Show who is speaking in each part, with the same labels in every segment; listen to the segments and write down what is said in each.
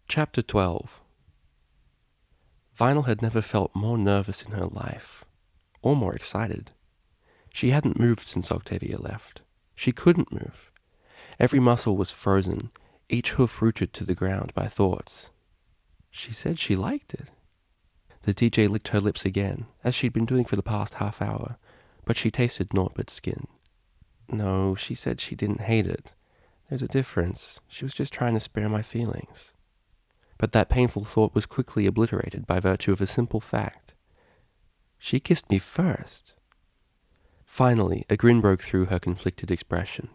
Speaker 1: Chapter 12. Vinyl had never felt more nervous in her life, or more excited. She hadn't moved since Octavia left. She couldn't move. Every muscle was frozen, each hoof rooted to the ground by thoughts. She said she liked it. The DJ licked her lips again, as she'd been doing for the past half hour, but she tasted naught but skin. No, she said she didn't hate it. There's a difference. She was just trying to spare my feelings. But that painful thought was quickly obliterated by virtue of a simple fact. She kissed me first. Finally, a grin broke through her conflicted expression.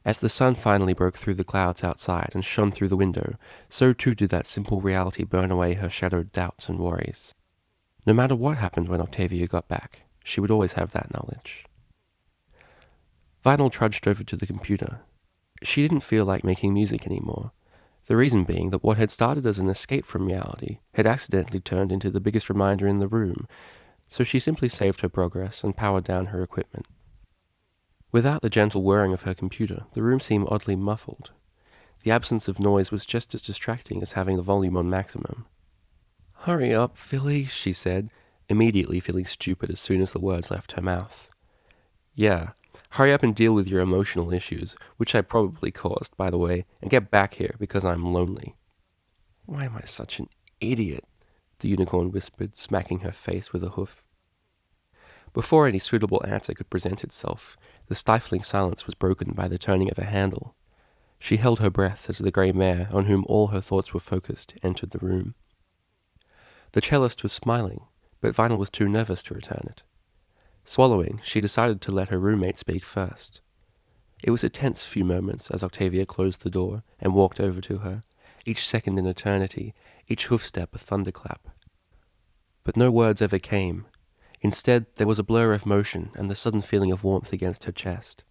Speaker 1: As the sun finally broke through the clouds outside and shone through the window, so too did that simple reality burn away her shadowed doubts and worries. No matter what happened when Octavia got back, she would always have that knowledge. Vinyl trudged over to the computer. She didn't feel like making music anymore. The reason being that what had started as an escape from reality had accidentally turned into the biggest reminder in the room, so she simply saved her progress and powered down her equipment. Without the gentle whirring of her computer, the room seemed oddly muffled. The absence of noise was just as distracting as having the volume on maximum. "Hurry up, Philly," she said, immediately feeling stupid as soon as the words left her mouth. "Yeah. Hurry up and deal with your emotional issues, which I probably caused, by the way, and get back here because I'm lonely." "Why am I such an idiot?" the unicorn whispered, smacking her face with a hoof. Before any suitable answer could present itself, the stifling silence was broken by the turning of a handle. She held her breath as the grey mare, on whom all her thoughts were focused, entered the room. The cellist was smiling, but Vinyl was too nervous to return it. Swallowing, she decided to let her roommate speak first. It was a tense few moments as Octavia closed the door and walked over to her, each second an eternity, each hoofstep a thunderclap. But no words ever came. Instead, there was a blur of motion and the sudden feeling of warmth against her chest.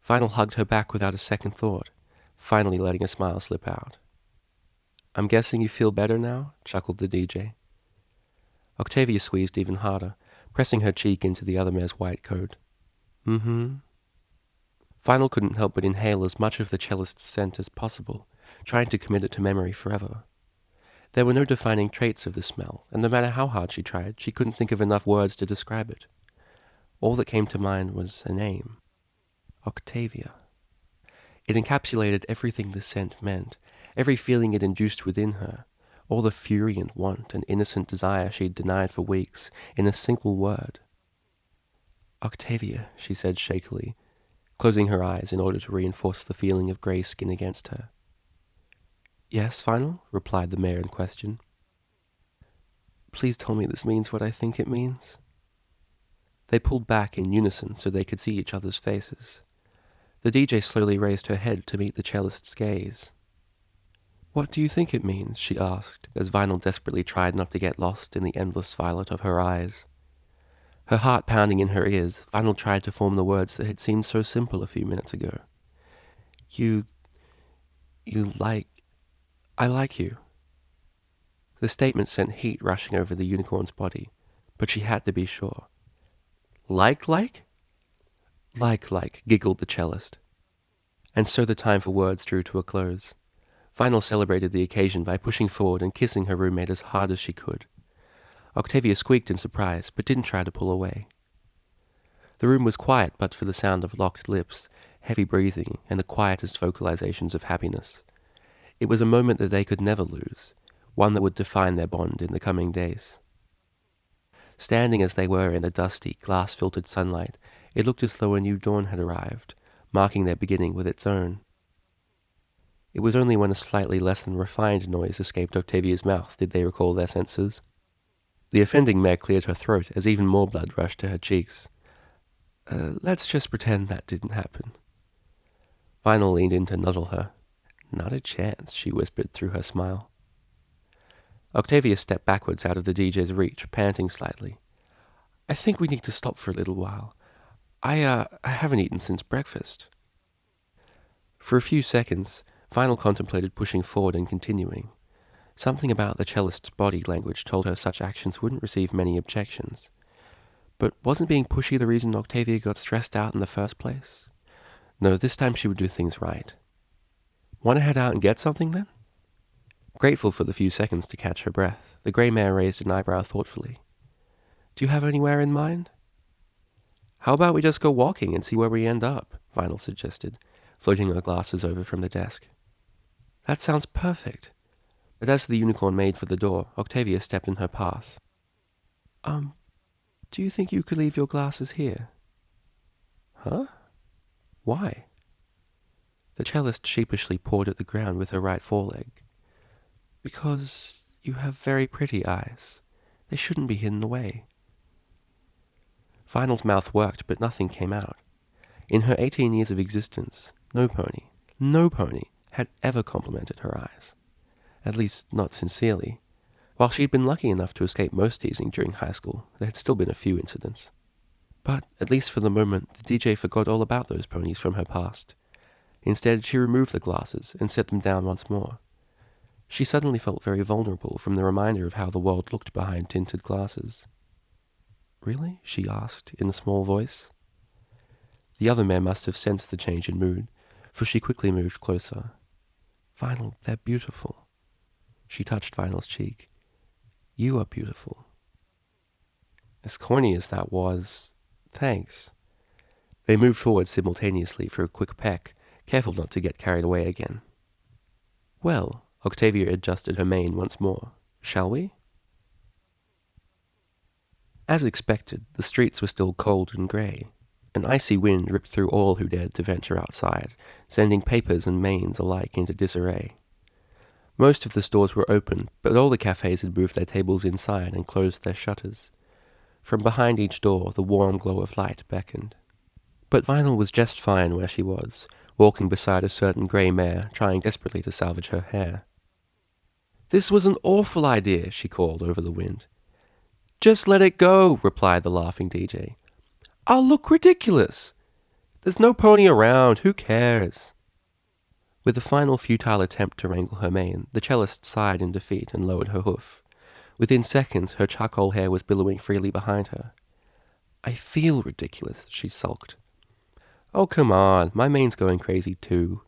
Speaker 1: Vinyl hugged her back without a second thought, finally letting a smile slip out. "I'm guessing you feel better now?" chuckled the DJ. Octavia squeezed even harder, pressing her cheek into the other mare's white coat. "Mm-hmm." Vinyl couldn't help but inhale as much of the cellist's scent as possible, trying to commit it to memory forever. There were no defining traits of the smell, and no matter how hard she tried, she couldn't think of enough words to describe it. All that came to mind was a name. Octavia. It encapsulated everything the scent meant, every feeling it induced within her, all the fury and want and innocent desire she'd denied for weeks, in a single word. "Octavia," she said shakily, closing her eyes in order to reinforce the feeling of grey skin against her. "Yes, Vinyl," replied the mare in question. "Please tell me this means what I think it means." They pulled back in unison so they could see each other's faces. The DJ slowly raised her head to meet the cellist's gaze. "What do you think it means?" she asked, as Vinyl desperately tried not to get lost in the endless violet of her eyes. Her heart pounding in her ears, Vinyl tried to form the words that had seemed so simple a few minutes ago. I like you." The statement sent heat rushing over the unicorn's body, but she had to be sure. Like? Like, giggled the cellist. And so the time for words drew to a close. Vinyl celebrated the occasion by pushing forward and kissing her roommate as hard as she could. Octavia squeaked in surprise, but didn't try to pull away. The room was quiet but for the sound of locked lips, heavy breathing, and the quietest vocalizations of happiness. It was a moment that they could never lose, one that would define their bond in the coming days. Standing as they were in the dusty, glass-filtered sunlight, it looked as though a new dawn had arrived, marking their beginning with its own. It was only when a slightly less than refined noise escaped Octavia's mouth did they recall their senses. The offending mare cleared her throat as even more blood rushed to her cheeks. Let's just pretend that didn't happen." Vinyl leaned in to nuzzle her. "Not a chance," she whispered through her smile. Octavia stepped backwards out of the DJ's reach, panting slightly. "I think we need to stop for a little while. I haven't eaten since breakfast." For a few seconds, Vinyl contemplated pushing forward and continuing. Something about the cellist's body language told her such actions wouldn't receive many objections. But wasn't being pushy the reason Octavia got stressed out in the first place? No, this time she would do things right. "Want to head out and get something, then?" Grateful for the few seconds to catch her breath, the grey mare raised an eyebrow thoughtfully. Do you have anywhere in mind? How about we just go walking and see where we end up, Vinyl suggested, floating her glasses over from the desk. That sounds perfect. But as the unicorn made for the door, Octavia stepped in her path. Do you think you could leave your glasses here? Huh? Why? The cellist sheepishly pawed at the ground with her right foreleg. Because you have very pretty eyes. They shouldn't be hidden away. Vinyl's mouth worked, but nothing came out. In her 18 years of existence, no pony had ever complimented her eyes. At least, not sincerely. While she'd been lucky enough to escape most teasing during high school, there had still been a few incidents. But, at least for the moment, the DJ forgot all about those ponies from her past. Instead, she removed the glasses and set them down once more. She suddenly felt very vulnerable from the reminder of how the world looked behind tinted glasses. Really? She asked, in a small voice. The other mare must have sensed the change in mood, for she quickly moved closer. Vinyl, they're beautiful. She touched Vinyl's cheek. You are beautiful. As corny as that was, thanks. They moved forward simultaneously for a quick peck, careful not to get carried away again. Well, Octavia adjusted her mane once more. Shall we? As expected, the streets were still cold and grey. An icy wind ripped through all who dared to venture outside, sending papers and manes alike into disarray. Most of the stores were open, but all the cafes had moved their tables inside and closed their shutters. From behind each door, the warm glow of light beckoned. But Vinyl was just fine where she was, walking beside a certain grey mare, trying desperately to salvage her hair. This was an awful idea, she called over the wind. Just let it go, replied the laughing DJ. I'll look ridiculous. There's no pony around, who cares? With a final futile attempt to wrangle her mane, the cellist sighed in defeat and lowered her hoof. Within seconds, her charcoal hair was billowing freely behind her. I feel ridiculous, she sulked. Oh, come on, my mane's going crazy too.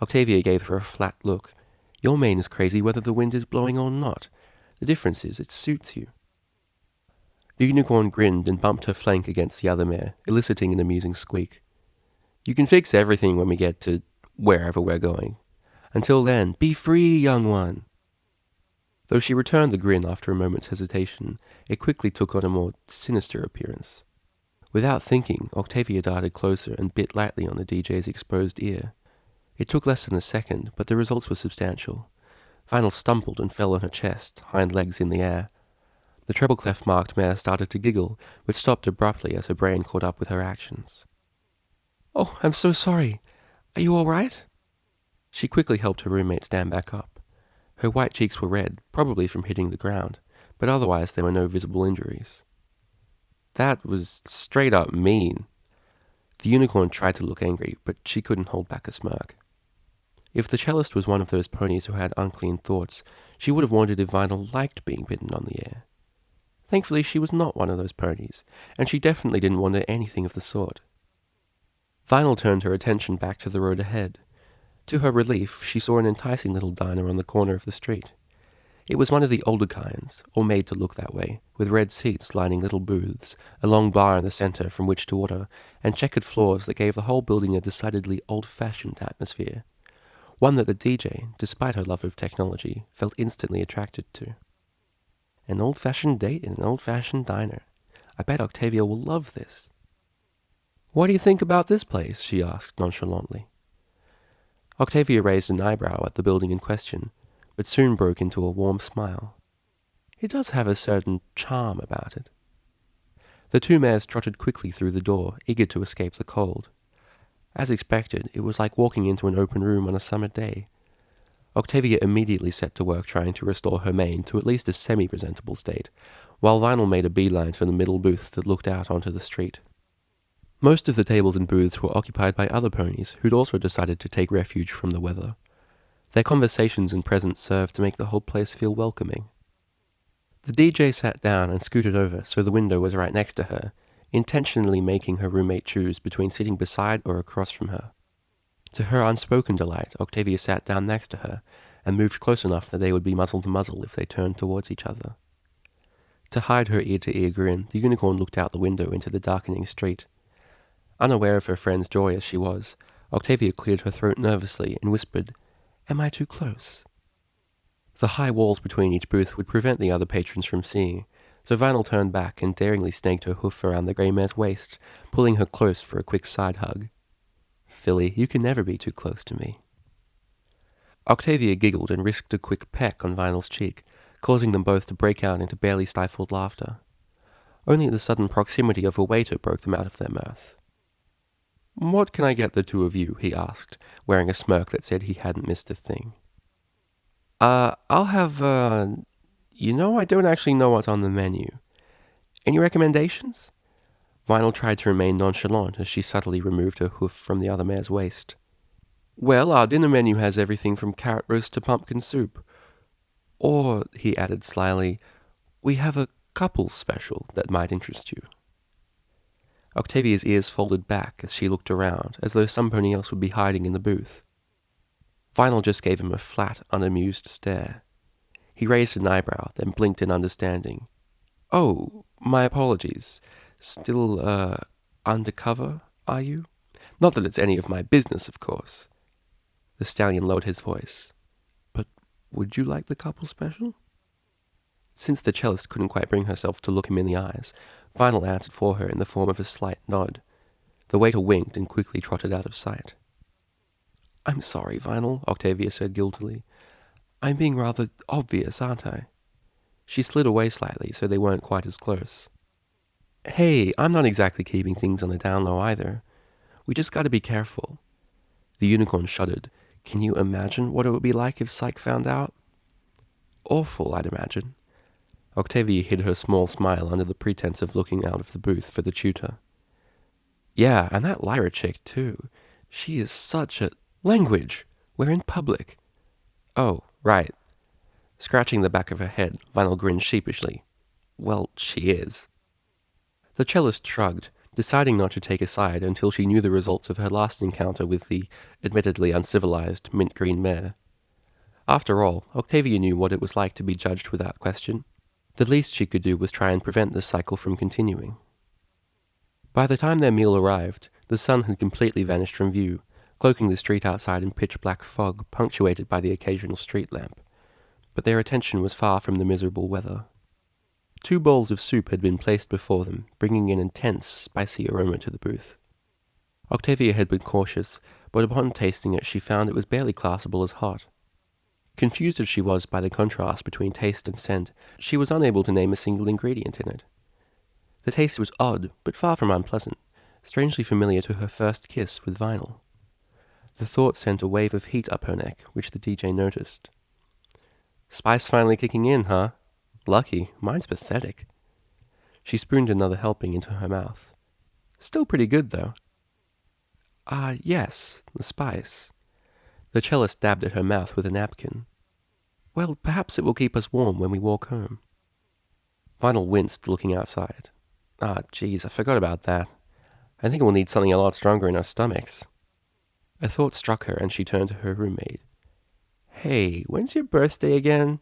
Speaker 1: Octavia gave her a flat look. Your mane is crazy whether the wind is blowing or not. The difference is it suits you. The unicorn grinned and bumped her flank against the other mare, eliciting an amusing squeak. You can fix everything when we get to wherever we're going. Until then, be free, young one. Though she returned the grin after a moment's hesitation, it quickly took on a more sinister appearance. Without thinking, Octavia darted closer and bit lightly on the DJ's exposed ear. It took less than a second, but the results were substantial. Vinyl stumbled and fell on her chest, hind legs in the air. The treble-clef-marked mare started to giggle, but stopped abruptly as her brain caught up with her actions. Oh, I'm so sorry. Are you all right? She quickly helped her roommate stand back up. Her white cheeks were red, probably from hitting the ground, but otherwise there were no visible injuries. That was straight up mean. The unicorn tried to look angry, but she couldn't hold back a smirk. If the cellist was one of those ponies who had unclean thoughts, she would have wondered if Vinyl liked being bitten on the ear. Thankfully, she was not one of those ponies, and she definitely didn't wonder anything of the sort. Vinyl turned her attention back to the road ahead. To her relief, she saw an enticing little diner on the corner of the street. It was one of the older kinds, or made to look that way, with red seats lining little booths, a long bar in the center from which to order, and checkered floors that gave the whole building a decidedly old-fashioned atmosphere, one that the DJ, despite her love of technology, felt instantly attracted to. An old-fashioned date in an old-fashioned diner. I bet Octavia will love this. What do you think about this place? She asked nonchalantly. Octavia raised an eyebrow at the building in question, but soon broke into a warm smile. It does have a certain charm about it. The two mares trotted quickly through the door, eager to escape the cold. As expected, it was like walking into an open room on a summer day. Octavia immediately set to work trying to restore her mane to at least a semi-presentable state, while Vinyl made a beeline for the middle booth that looked out onto the street. Most of the tables and booths were occupied by other ponies who'd also decided to take refuge from the weather. Their conversations and presence served to make the whole place feel welcoming. The DJ sat down and scooted over so the window was right next to her, intentionally making her roommate choose between sitting beside or across from her. To her unspoken delight, Octavia sat down next to her, and moved close enough that they would be muzzle to muzzle if they turned towards each other. To hide her ear-to-ear grin, the unicorn looked out the window into the darkening street. Unaware of her friend's joy as she was, Octavia cleared her throat nervously and whispered, "Am I too close?" The high walls between each booth would prevent the other patrons from seeing, so Vinyl turned back and daringly snaked her hoof around the grey mare's waist, pulling her close for a quick side hug. "Filly, you can never be too close to me." Octavia giggled and risked a quick peck on Vinyl's cheek, causing them both to break out into barely stifled laughter. Only the sudden proximity of a waiter broke them out of their mirth. "What can I get the two of you?" he asked, wearing a smirk that said he hadn't missed a thing. I'll have, I don't actually know what's on the menu. Any recommendations?" Vinyl tried to remain nonchalant as she subtly removed her hoof from the other mare's waist. "Well, our dinner menu has everything from carrot roast to pumpkin soup. Or," he added slyly, "we have a couples special that might interest you." Octavia's ears folded back as she looked around, as though somebody else would be hiding in the booth. Vinyl just gave him a flat, unamused stare. He raised an eyebrow, then blinked in understanding. "Oh, my apologies. Still, undercover, are you? Not that it's any of my business, of course." The stallion lowered his voice. "But would you like the couple special?" Since the cellist couldn't quite bring herself to look him in the eyes, Vinyl answered for her in the form of a slight nod. The waiter winked and quickly trotted out of sight. "I'm sorry, Vinyl," Octavia said guiltily. "I'm being rather obvious, aren't I?" She slid away slightly so they weren't quite as close. "Hey, I'm not exactly keeping things on the down low either. We just gotta be careful." The unicorn shuddered. "Can you imagine what it would be like if Psyche found out?" "Awful, I'd imagine." Octavia hid her small smile under the pretense of looking out of the booth for the tutor. "Yeah, and that Lyra chick, too. She is such a... Language! We're in public." "Oh, right." Scratching the back of her head, Vinyl grinned sheepishly. "Well, she is." The cellist shrugged, deciding not to take a side until she knew the results of her last encounter with the admittedly uncivilized mint-green mare. After all, Octavia knew what it was like to be judged without question. The least she could do was try and prevent the cycle from continuing. By the time their meal arrived, the sun had completely vanished from view, cloaking the street outside in pitch-black fog punctuated by the occasional street lamp. But their attention was far from the miserable weather. 2 bowls of soup had been placed before them, bringing an intense, spicy aroma to the booth. Octavia had been cautious, but upon tasting it she found it was barely classable as hot. Confused as she was by the contrast between taste and scent, she was unable to name a single ingredient in it. The taste was odd, but far from unpleasant, strangely familiar to her first kiss with Vinyl. The thought sent a wave of heat up her neck, which the DJ noticed. "Spice finally kicking in, huh? Lucky, mine's pathetic." She spooned another helping into her mouth. "Still pretty good, though." Yes, the spice." The cellist dabbed at her mouth with a napkin. "Well, perhaps it will keep us warm when we walk home." Vinyl winced, looking outside. Geez, I forgot about that. I think we'll need something a lot stronger in our stomachs." A thought struck her, and she turned to her roommate. "Hey, when's your birthday again?"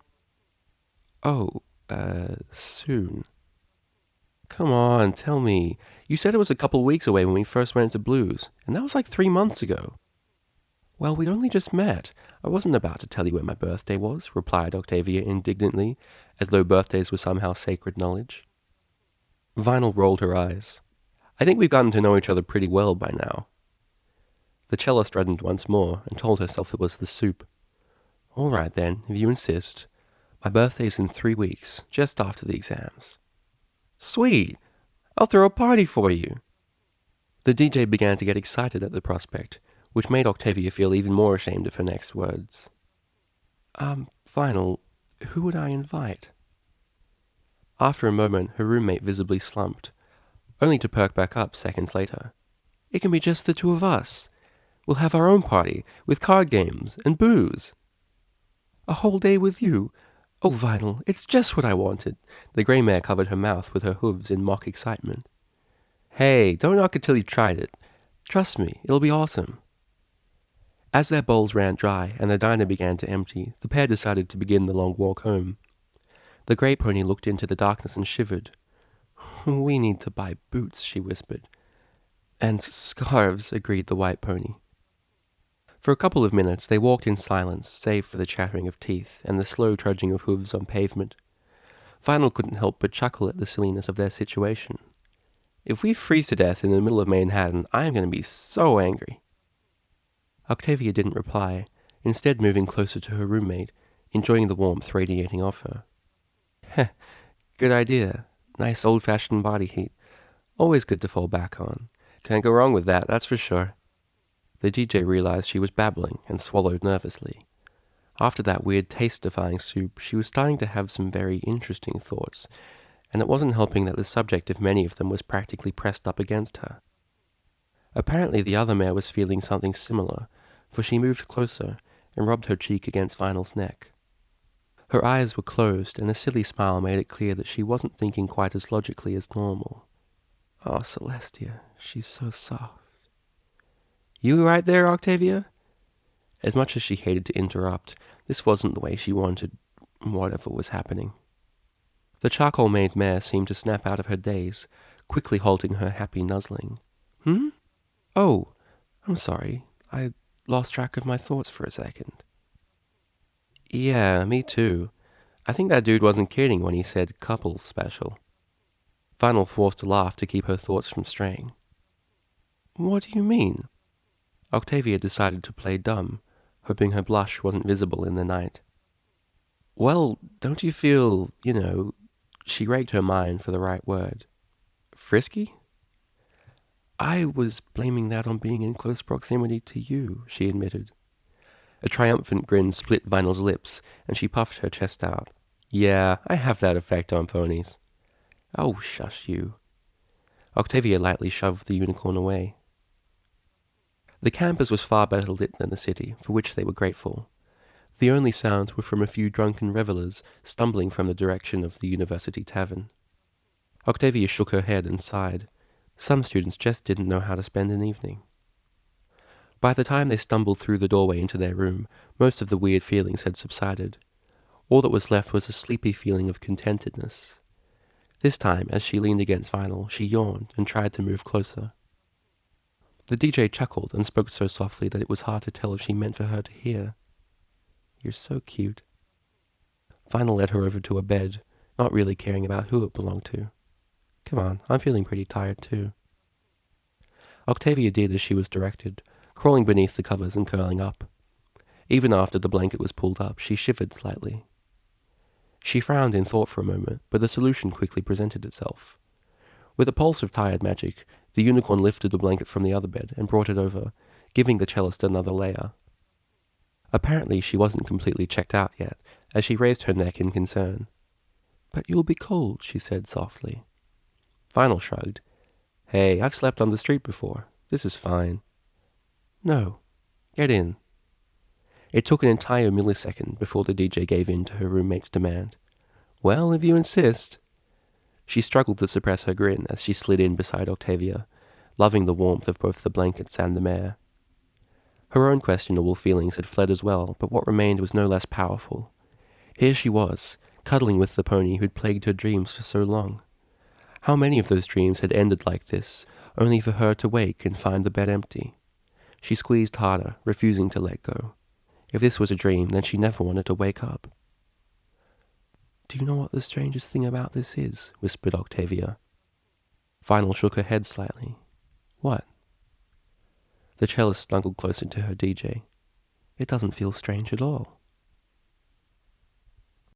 Speaker 1: "Oh, soon." "Come on, tell me. You said it was a couple weeks away when we first went to Blues, and that was like 3 months ago." "Well, we'd only just met. I wasn't about to tell you when my birthday was," replied Octavia indignantly, as though birthdays were somehow sacred knowledge. Vinyl rolled her eyes. "I think we've gotten to know each other pretty well by now." The cellist reddened once more and told herself it was the soup. "All right, then, if you insist. My birthday's in 3 weeks, just after the exams." "Sweet! I'll throw a party for you." The DJ began to get excited at the prospect, which made Octavia feel even more ashamed of her next words. Vinyl, who would I invite?" After a moment, her roommate visibly slumped, only to perk back up seconds later. "It can be just the 2 of us. We'll have our own party, with card games and booze." "A whole day with you? Oh, Vinyl, it's just what I wanted." The grey mare covered her mouth with her hooves in mock excitement. "Hey, don't knock it till you've tried it. Trust me, it'll be awesome." As their bowls ran dry and the diner began to empty, the pair decided to begin the long walk home. The grey pony looked into the darkness and shivered. "We need to buy boots," she whispered. "And scarves," agreed the white pony. For a couple of minutes they walked in silence, save for the chattering of teeth and the slow trudging of hooves on pavement. Vinyl couldn't help but chuckle at the silliness of their situation. "If we freeze to death in the middle of Manhattan, I am going to be so angry." Octavia didn't reply, instead moving closer to her roommate, enjoying the warmth radiating off her. "Heh, good idea. Nice old-fashioned body heat. Always good to fall back on. Can't go wrong with that, that's for sure." The DJ realized she was babbling and swallowed nervously. After that weird taste-defying soup, she was starting to have some very interesting thoughts, and it wasn't helping that the subject of many of them was practically pressed up against her. Apparently the other mare was feeling something similar, for she moved closer and rubbed her cheek against Vinyl's neck. Her eyes were closed, and a silly smile made it clear that she wasn't thinking quite as logically as normal. "Oh, Celestia, she's so soft." "You right there, Octavia?" As much as she hated to interrupt, this wasn't the way she wanted whatever was happening. The charcoal-made mare seemed to snap out of her daze, quickly halting her happy nuzzling. "Hmm? Oh, I'm sorry. I lost track of my thoughts for a second." "Yeah, me too. I think that dude wasn't kidding when he said couples special." Vinyl forced a laugh to keep her thoughts from straying. "What do you mean?" Octavia decided to play dumb, hoping her blush wasn't visible in the night. "Well, don't you feel, she raked her mind for the right word. Frisky?" "I was blaming that on being in close proximity to you," she admitted. A triumphant grin split Vinyl's lips, and she puffed her chest out. "Yeah, I have that effect on ponies." "Oh, shush you." Octavia lightly shoved the unicorn away. The campus was far better lit than the city, for which they were grateful. The only sounds were from a few drunken revelers stumbling from the direction of the university tavern. Octavia shook her head and sighed. Some students just didn't know how to spend an evening. By the time they stumbled through the doorway into their room, most of the weird feelings had subsided. All that was left was a sleepy feeling of contentedness. This time, as she leaned against Vinyl, she yawned and tried to move closer. The DJ chuckled and spoke so softly that it was hard to tell if she meant for her to hear. "You're so cute." Vinyl led her over to a bed, not really caring about who it belonged to. "Come on, I'm feeling pretty tired too." Octavia did as she was directed, crawling beneath the covers and curling up. Even after the blanket was pulled up, she shivered slightly. She frowned in thought for a moment, but the solution quickly presented itself. With a pulse of tired magic, the unicorn lifted the blanket from the other bed and brought it over, giving the cellist another layer. Apparently she wasn't completely checked out yet, as she raised her neck in concern. "But you'll be cold," she said softly. Vinyl shrugged. "Hey, I've slept on the street before. This is fine." "No. Get in." It took an entire millisecond before the DJ gave in to her roommate's demand. "Well, if you insist." She struggled to suppress her grin as she slid in beside Octavia, loving the warmth of both the blankets and the mare. Her own questionable feelings had fled as well, but what remained was no less powerful. Here she was, cuddling with the pony who'd plagued her dreams for so long. How many of those dreams had ended like this, only for her to wake and find the bed empty? She squeezed harder, refusing to let go. If this was a dream, then she never wanted to wake up. "Do you know what the strangest thing about this is?" whispered Octavia. Vinyl shook her head slightly. "What?" The cellist snuggled closer to her DJ. "It doesn't feel strange at all."